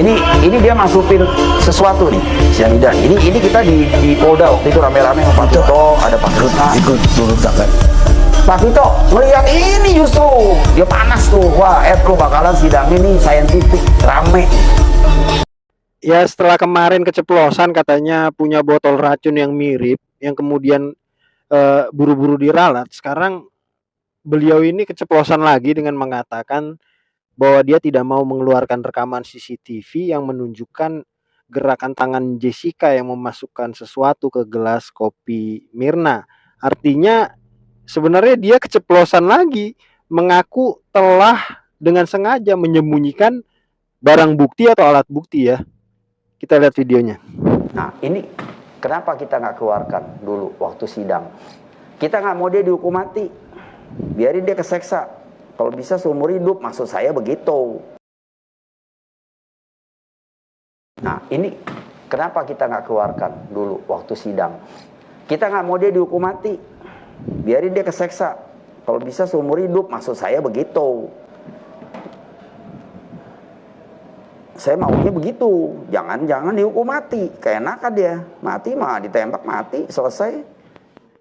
Ini dia masukin sesuatu nih, cyanida. Ini kita di Polda waktu itu rame-rame sama Pak Tito, ada Pak Ruta. Ikut turun tangan. Pak Tito melihat ini justru dia panas tuh. Wah, lo bakalan sidang ini saintifik rame. Ya setelah kemarin keceplosan katanya punya botol racun yang mirip, yang kemudian buru-buru diralat. Sekarang beliau ini keceplosan lagi dengan mengatakan bahwa dia tidak mau mengeluarkan rekaman CCTV yang menunjukkan gerakan tangan Jessica yang memasukkan sesuatu ke gelas kopi Mirna. Artinya sebenarnya dia keceplosan lagi, mengaku telah dengan sengaja menyembunyikan barang bukti atau alat bukti ya. Kita lihat videonya. Nah, ini kenapa kita nggak keluarkan dulu waktu sidang? Kita nggak mau dia dihukum mati, biarin dia keseksa. Kalau bisa seumur hidup, maksud saya begitu. Nah, ini kenapa kita nggak keluarkan dulu waktu sidang? Kita nggak mau dia dihukum mati, biarin dia keseksa. Kalau bisa seumur hidup, maksud saya begitu. Saya maunya begitu, jangan dihukum mati, keenakan dia, mati mah ditembak mati, selesai.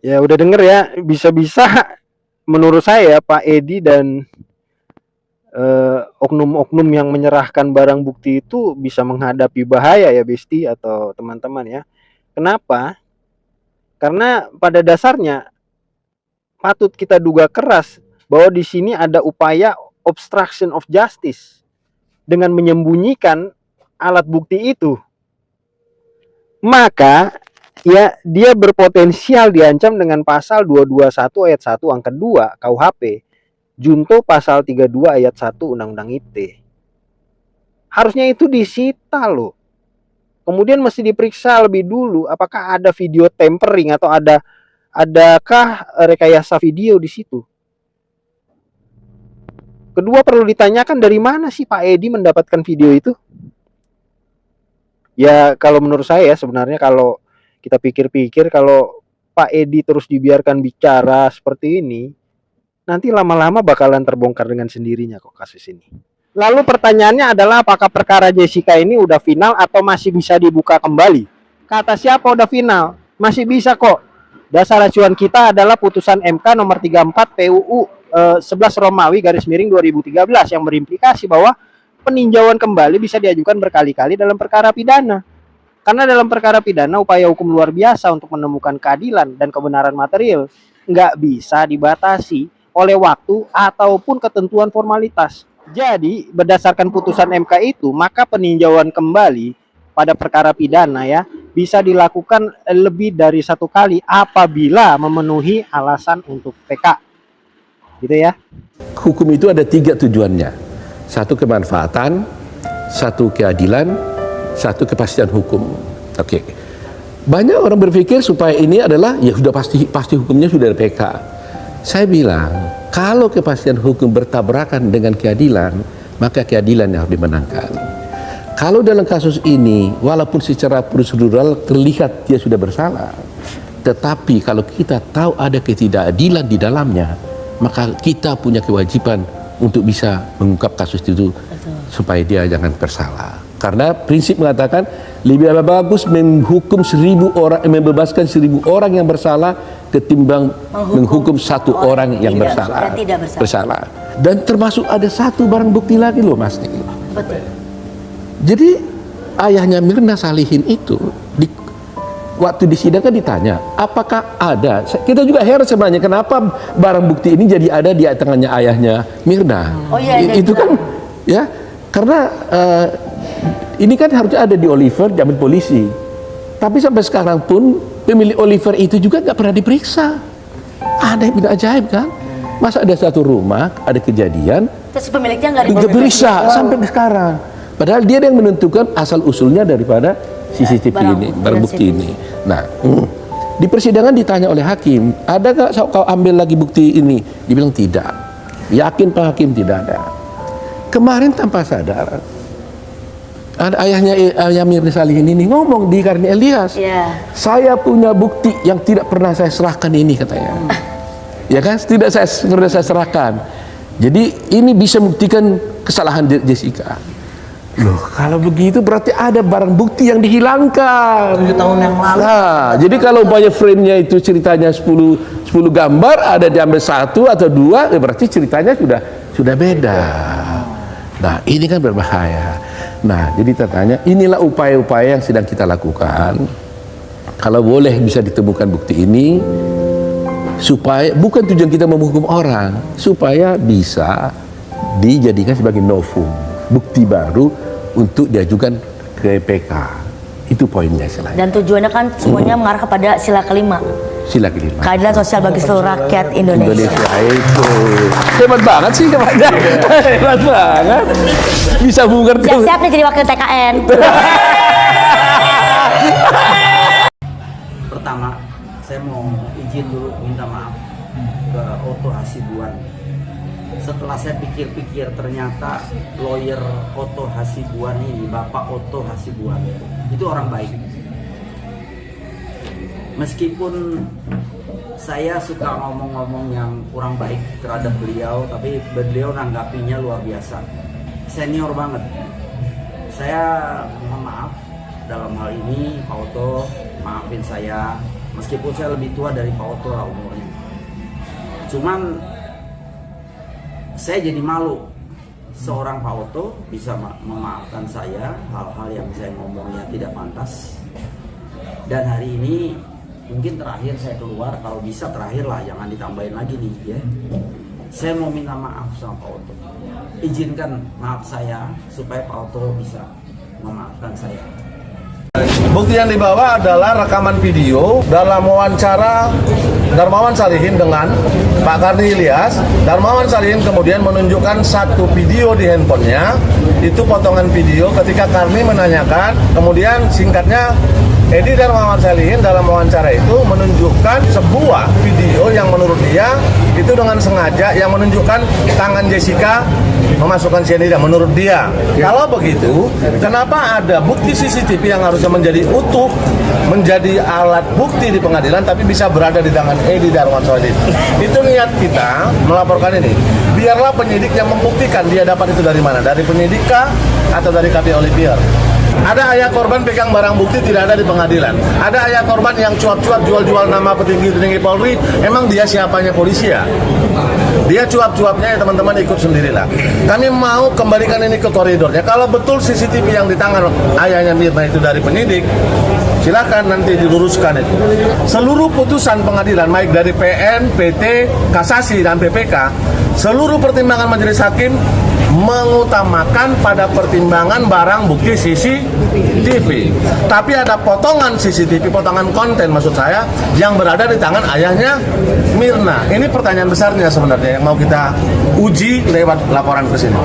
Ya udah denger ya, bisa-bisa menurut saya Pak Edi dan oknum-oknum yang menyerahkan barang bukti itu bisa menghadapi bahaya ya Besti atau teman-teman ya. Kenapa? Karena pada dasarnya patut kita duga keras bahwa di sini ada upaya obstruction of justice dengan menyembunyikan alat bukti itu. Maka ya dia berpotensial diancam dengan pasal 221 ayat 1 angka 2 KUHP, junto pasal 32 ayat 1 Undang-Undang ITE. Harusnya itu disita loh. Kemudian mesti diperiksa lebih dulu apakah ada video tampering atau adakah rekayasa video di situ. Kedua, perlu ditanyakan dari mana sih Pak Edi mendapatkan video itu? Ya kalau menurut saya sebenarnya kalau kita pikir-pikir, kalau Pak Edi terus dibiarkan bicara seperti ini, nanti lama-lama bakalan terbongkar dengan sendirinya kok kasus ini. Lalu pertanyaannya adalah apakah perkara Jessica ini udah final atau masih bisa dibuka kembali? Kata siapa udah final? Masih bisa kok. Dasar acuan kita adalah putusan MK nomor 34 PUU 11 Romawi garis miring 2013 yang berimplikasi bahwa peninjauan kembali bisa diajukan berkali-kali dalam perkara pidana. Karena dalam perkara pidana upaya hukum luar biasa untuk menemukan keadilan dan kebenaran material nggak bisa dibatasi oleh waktu ataupun ketentuan formalitas. Jadi berdasarkan putusan MK itu, maka peninjauan kembali pada perkara pidana ya bisa dilakukan lebih dari satu kali apabila memenuhi alasan untuk PK. Gitu ya. Hukum itu ada 3 tujuannya. 1 kemanfaatan, 1 keadilan, 1 kepastian hukum. Oke. Banyak orang berpikir supaya ini adalah ya sudah pasti hukumnya sudah ada PK. Saya bilang, kalau kepastian hukum bertabrakan dengan keadilan, maka keadilan yang harus dimenangkan. Kalau dalam kasus ini, walaupun secara prosedural terlihat dia sudah bersalah, tetapi kalau kita tahu ada ketidakadilan di dalamnya, maka kita punya kewajiban untuk bisa mengungkap kasus itu. Betul. Supaya dia jangan bersalah. Karena prinsip mengatakan lebih bagus menghukum 1000 orang, membebaskan 1000 orang yang bersalah ketimbang menghukum 1 orang yang bersalah. Dan termasuk ada 1 barang bukti lagi loh Mas. Betul. Jadi ayahnya Mirna Salihin itu waktu disidangkan ditanya, apakah ada? Kita juga heran sebenarnya kenapa barang bukti ini jadi ada di tangannya ayahnya Mirna. Oh iya, itu kan ya karena ini kan harusnya ada di Oliver diambil polisi. Tapi sampai sekarang pun pemilik Oliver itu juga nggak pernah diperiksa. Ada yang tidak ajaib kan? Masa ada satu rumah ada kejadian, terus pemiliknya nggak diperiksa sampai sekarang. Padahal dia yang menentukan asal usulnya daripada CCTV ini, barang bukti ini. Nah, di persidangan ditanya oleh hakim, ada nggak kau ambil lagi bukti ini? Dibilang tidak. Yakin Pak Hakim tidak ada. Kemarin tanpa sadar, ada ayah Mirna Salihin ini ngomong di Karni Elias, saya punya bukti yang tidak pernah saya serahkan ini katanya. Ya kan, tidak pernah saya serahkan. Jadi ini bisa membuktikan kesalahan Jessica. Loh, kalau begitu berarti ada barang bukti yang dihilangkan. 7 tahun yang lalu. Nah, jadi kalau umpamanya frame-nya itu ceritanya 10 gambar, ada diambil 1 atau 2, berarti ceritanya sudah beda. Nah, ini kan berbahaya. Nah, jadi tanya, inilah upaya-upaya yang sedang kita lakukan. Kalau boleh bisa ditemukan bukti ini, supaya bukan tujuan kita menghukum orang, supaya bisa dijadikan sebagai novum, bukti baru untuk diajukan ke PK. Itu poinnya selain. Dan tujuannya kan semuanya mengarah kepada sila kelima. Sila kelima. Keadilan sosial bagi seluruh rakyat Indonesia. Itu hebat banget sih temannya. Hebat banget. Bisa mengerti. Siap-siap nih jadi wakil TKN. Pertama, saya mau izin dulu minta maaf ke Oto Hasibuan. Setelah saya pikir-pikir, ternyata lawyer Oto Hasibuan ini, Bapak Oto Hasibuan, itu orang baik. Meskipun saya suka ngomong-ngomong yang kurang baik terhadap beliau, tapi beliau nanggapinya luar biasa. Senior banget. Saya mohon maaf dalam hal ini, Pak Oto, maafin saya. Meskipun saya lebih tua dari Pak Oto lah umurnya. Cuman saya jadi malu seorang Pak Oto bisa memaafkan saya hal-hal yang saya ngomongnya tidak pantas. Dan hari ini mungkin terakhir saya keluar, kalau bisa terakhir lah, jangan ditambahin lagi nih ya. Saya mau minta maaf sama Pak Oto. Izinkan maaf saya supaya Pak Oto bisa memaafkan saya. Bukti yang dibawa adalah rekaman video dalam wawancara Darmawan Salihin dengan Pak Karni Ilyas. Darmawan Salihin kemudian menunjukkan satu video di handphonenya. Itu potongan video ketika Karni menanyakan, kemudian singkatnya Edi Darmawan Salihin dalam wawancara itu menunjukkan sebuah video yang menurut dia itu dengan sengaja yang menunjukkan tangan Jessica memasukkan cyanida menurut dia. Kalau begitu, kenapa ada bukti CCTV yang harusnya menjadi utuh, menjadi alat bukti di pengadilan tapi bisa berada di tangan Edi Darmawan Salihin? Itu niat kita melaporkan ini. Biarlah penyidik yang membuktikan dia dapat itu dari mana, dari penyidik kah atau dari KPI Olivier. Ada ayah korban pegang barang bukti tidak ada di pengadilan. Ada ayah korban yang cuap-cuap jual-jual nama petinggi-petinggi Polri. Emang dia siapanya polisi ya? Dia cuap-cuapnya ya teman-teman, ikut sendirilah. Kami mau kembalikan ini ke koridornya. Kalau betul CCTV yang di tangan ayahnya Mirna itu dari penyidik, silakan nanti diluruskan itu. Seluruh putusan pengadilan baik dari PN, PT, Kasasi dan PPK, seluruh pertimbangan majelis hakim mengutamakan pada pertimbangan barang bukti CCTV. Tapi ada potongan CCTV, potongan konten maksud saya, yang berada di tangan ayahnya Mirna. Ini pertanyaan besarnya sebenarnya yang mau kita uji lewat laporan ke sini.